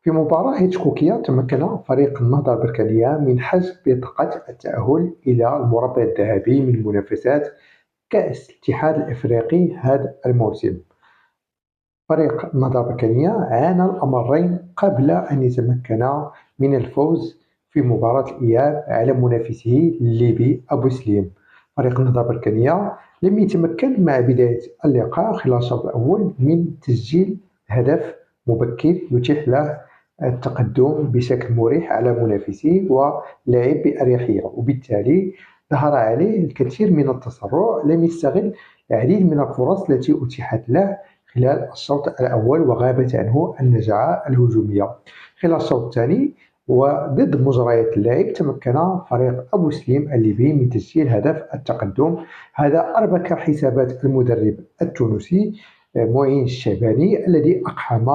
في مباراة هيتشكوكية تمكن فريق النهضة البركانية من حجز بطاقة التأهل إلى المربع الذهبي من منافسات كأس الاتحاد الإفريقي هذا الموسم. فريق النهضة البركانية عانى الأمرين قبل أن يتمكن من الفوز في مباراة الإياب على منافسه الليبي أبو سليم. فريق النهضة البركانية لم يتمكن مع بداية اللقاء خلال الشوط الأول من تسجيل هدف مبكر يتيح له التقدم بشكل مريح على منافسيه ولعب بأريحية، وبالتالي ظهر عليه الكثير من التسرع. لم يستغل العديد من الفرص التي أتيحت له خلال الشوط الأول وغابت عنه النجعة الهجومية. خلال الشوط الثاني وضد مجريات اللعب تمكن فريق أبو سليم الليبي من تسجيل هدف التقدم. هذا أربك حسابات المدرب التونسي معين الشعباني الذي أقحم